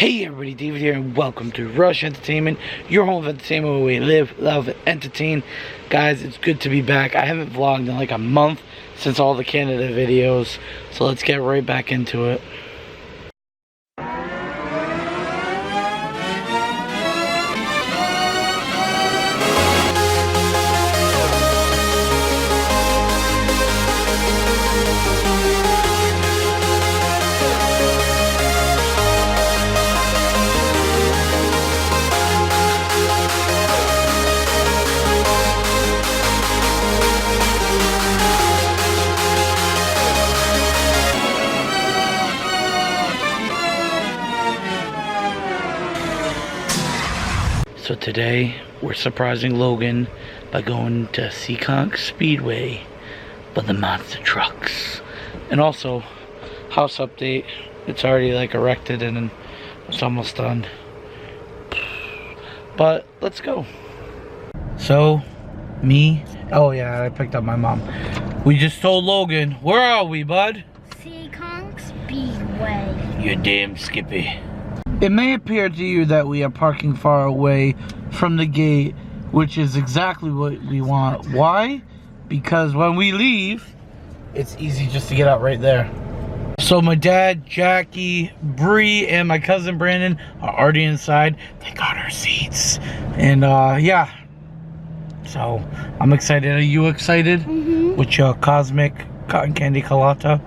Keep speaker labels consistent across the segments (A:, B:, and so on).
A: Hey everybody, David here, and welcome to Rush Entertainment, your home of entertainment where we live, love, and entertain. Guys, it's good to be back. I haven't vlogged in like a month since all the Canada videos, so let's get right back into it. So today, we're surprising Logan by going to Seekonk Speedway for the monster trucks. And also, house update, it's already like erected and it's almost done. But, let's go. So, oh yeah, I picked up my mom. We just told Logan, where are we, bud?
B: Seekonk Speedway.
A: You damn Skippy. It may appear to you that we are parking far away from the gate, which is exactly what we want. Why? Because when we leave, it's easy just to get out right there. So my dad, Jackie, Bree, and my cousin Brandon are already inside. They got our seats. And yeah. So I'm excited. Are you excited? Mm-hmm. With your cosmic cotton candy colada?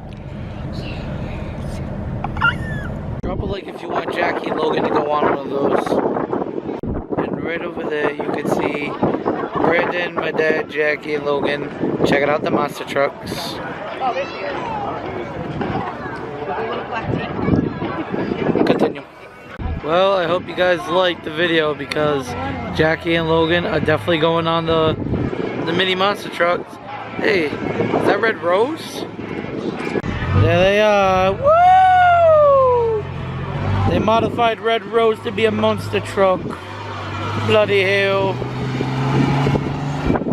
A: Drop a like if you want Jackie and Logan to go on one of those. And right over there you can see Brandon, my dad, Jackie, and Logan checking out the monster trucks. Continue. Well, I hope you guys liked the video because Jackie and Logan are definitely going on the mini monster trucks. Hey, is that Red Rose? There they are. Woo! They modified Red Rose to be a monster truck. Bloody hell.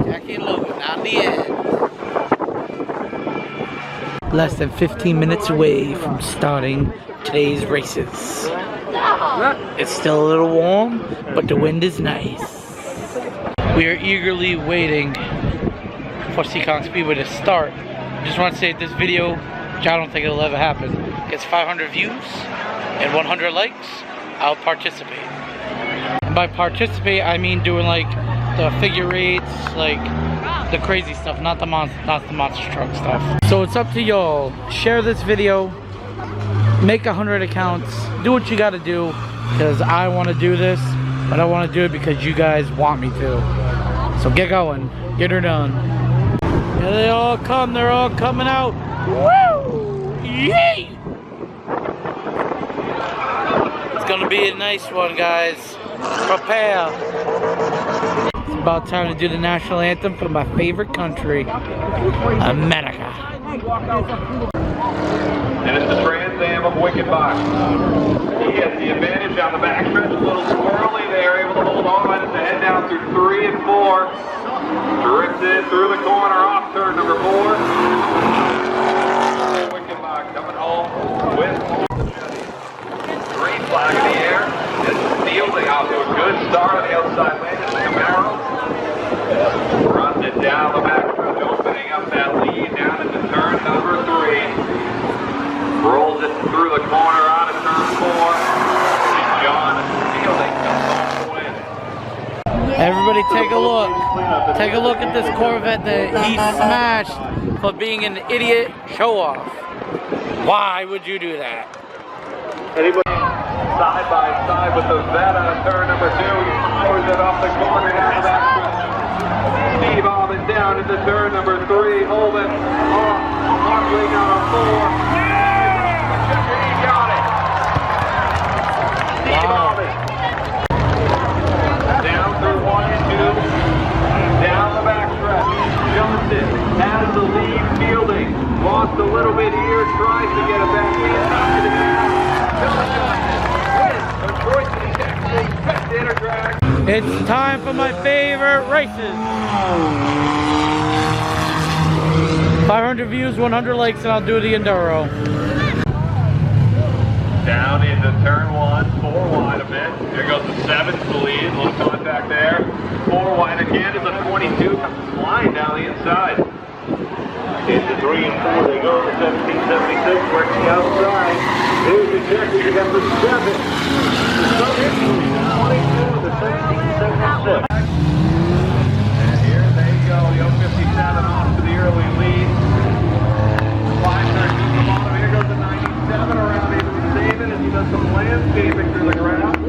A: Jackie and Logan on the end. Less than 15 minutes away from starting today's races. It's still a little warm, but the wind is nice. We are eagerly waiting for Seekonk Speedway to start. Just want to say this video, which I don't think it'll ever happen, gets 500 views and 100 likes, I'll participate. And by participate, I mean doing like the figure eights, like the crazy stuff, not the monster truck stuff. So it's up to y'all. Share this video, make 100 accounts, do what you gotta do, because I want to do this, but I want to do it because you guys want me to. So get going, get her done. Here they all come, they're all coming out. Woo! Yay! It's gonna be a nice one, guys. Prepare. It's about time to do the national anthem for my favorite country, America.
C: And it's the Trans Am of Wicked Box. He has the advantage on the backstretch, a little swirly there, able to hold on as they head down through 3 and 4. Drifted through the corner off turn number 4. Wicked Box coming home with green flag in the air. It's fielding off to a good start on the outside lane. It's Camaro. Runs it down the backstretch, opening up that lead down into turn number 3. Rolls it through the corner on to turn 4. And John Fielding comes home to win.
A: Everybody take a look. Take a look at this Corvette that he smashed for being an idiot show-off. Why would you do that?
C: Anybody side by side with the vet on turn number 2. He powers it off the corner down the back stretch. Steve Alvin down into turn number 3. Holden off. Hartling on a 4. He got it. Steve Alvin. Down through 1 and 2. Down the backstretch. Johnson has the lead. Fielding. Lost a little bit here. Tries to get it back in. Knocks it down.
A: It's time for my favorite races. 500 views, 100 likes, and I'll do the Enduro.
C: Down into turn 1, 4 7's the lead, a little contact there. 4 wide again is a 22, comes flying down the inside.
D: Into 3 and 4, they go to 1776, working outside. Here's the check, we got the 7. The 22 to 1776.
C: And here they go, the 057 off to the early lead. 513 from the bottom, here goes the 97 around Avery Saban as he does some landscaping through the ground.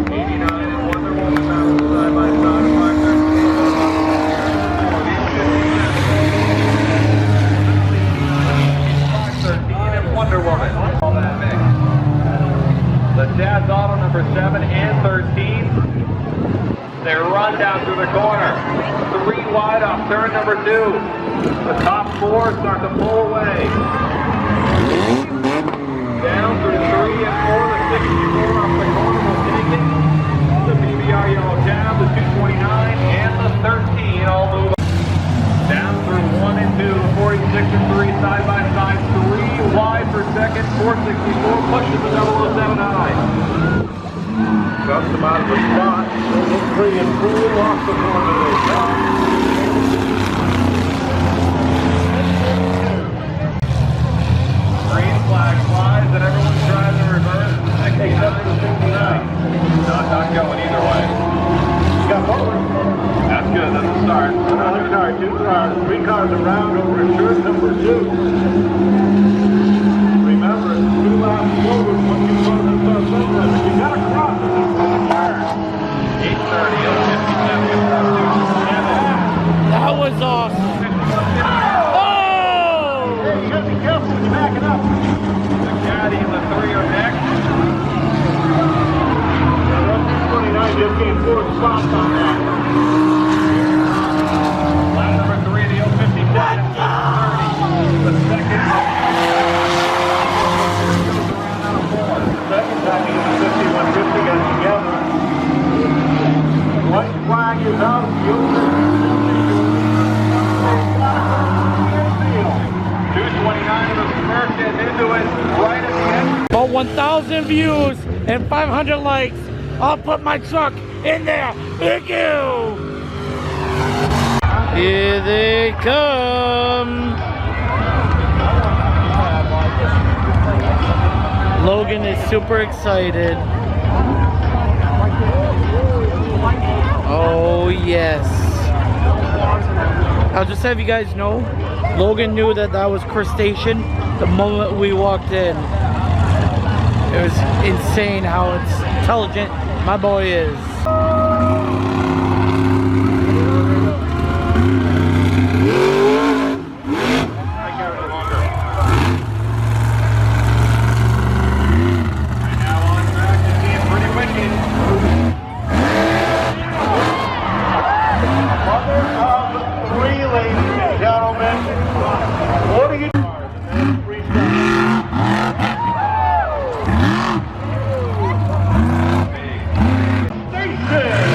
C: 89 and Wonder Woman side by side, 513 and Wonder Woman. All that mix. The Jazz Auto number 7 and 13. They run down through the corner. 3 wide off turn number 2. The top 4 start to pull away. Down through 3 and 4. The 64 off the corner will take it. The BBR Yellow Cab, the 229, and the 13 all move up. Down through 1 and 2. The 46 and 3 side by side. 3 wide for second. 464 pushes the 007 high.
D: Comes them out of the spot. 3 and 4 off the corner of the top.
C: Green flag flies and everyone's trying to reverse. 67 to 69. Not going either way.
D: You got forward.
C: That's good. That's a start.
D: Another car, 2 cars, 3 cars around over shirt number 2. Remember, 2 laps forward when you run the start limit. You got to cross it.
C: 830 and 57 gets up to 7.
A: That was awesome.
D: Hey, you got to be careful when you're backing up.
C: The caddy and the 3 are next.
D: 29 just gained 4 spots on that.
C: Lap number 3, the 057, 30. The second.
D: Second time he and the 5150 got together. White flag is out. The
C: 229 of the Smurf getting into it right at the end.
A: About 1,000 views and 500 likes. I'll put my truck in there. Thank you. Here they come. Logan is super excited. Oh yes. I'll just have you guys know, Logan knew that that was crustacean the moment we walked in. It was insane how intelligent my boy is.
D: Station!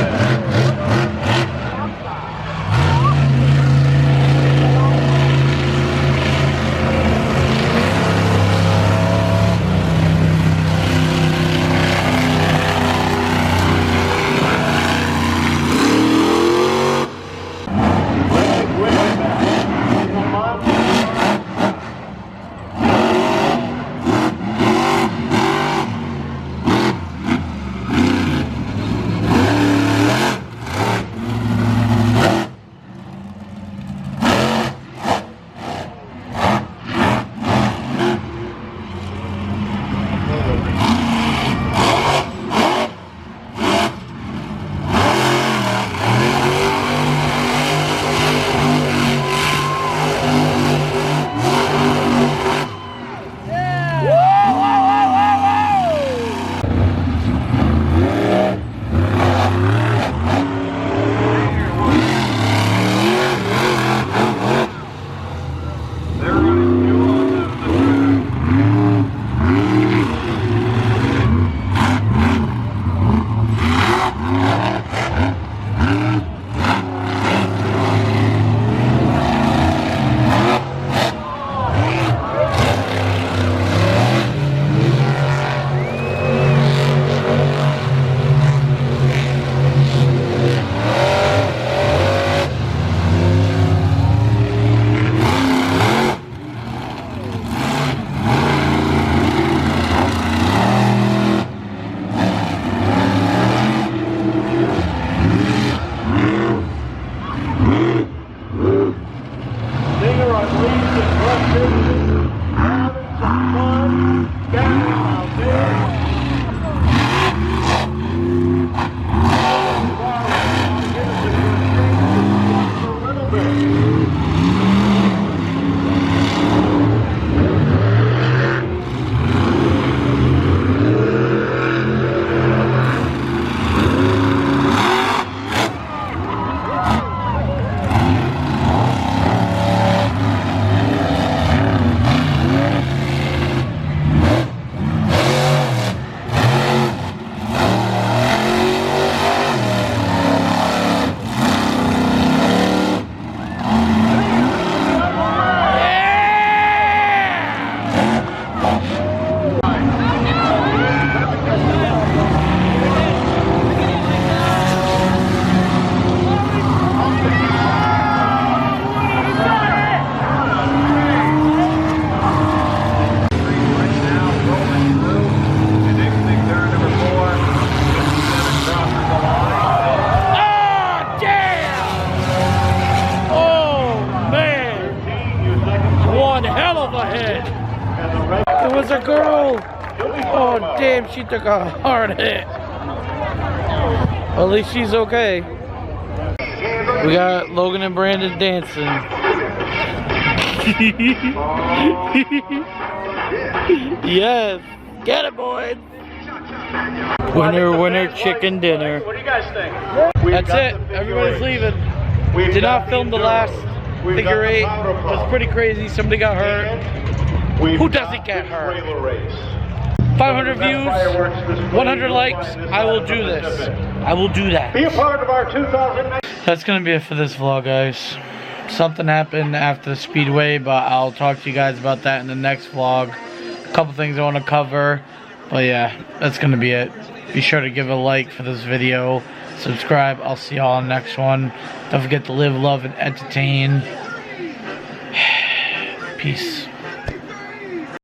A: Damn, she took a hard hit. Well, at least she's okay. We got Logan and Brandon dancing. Yes. Get it, boys. Winner, winner, chicken dinner.
D: What do you guys think?
A: That's it. Everybody's leaving. Did not film the last figure eight. It was pretty crazy. Somebody got hurt. Who doesn't get hurt? 500 views, 100 likes. I will do this. I will do that.
D: Be a part of our 2009.
A: That's gonna be it for this vlog, guys. Something happened after the Speedway, but I'll talk to you guys about that in the next vlog. A couple things I want to cover, but yeah, that's gonna be it. Be sure to give a like for this video, subscribe. I'll see y'all in the next one. Don't forget to live, love, and entertain. Peace.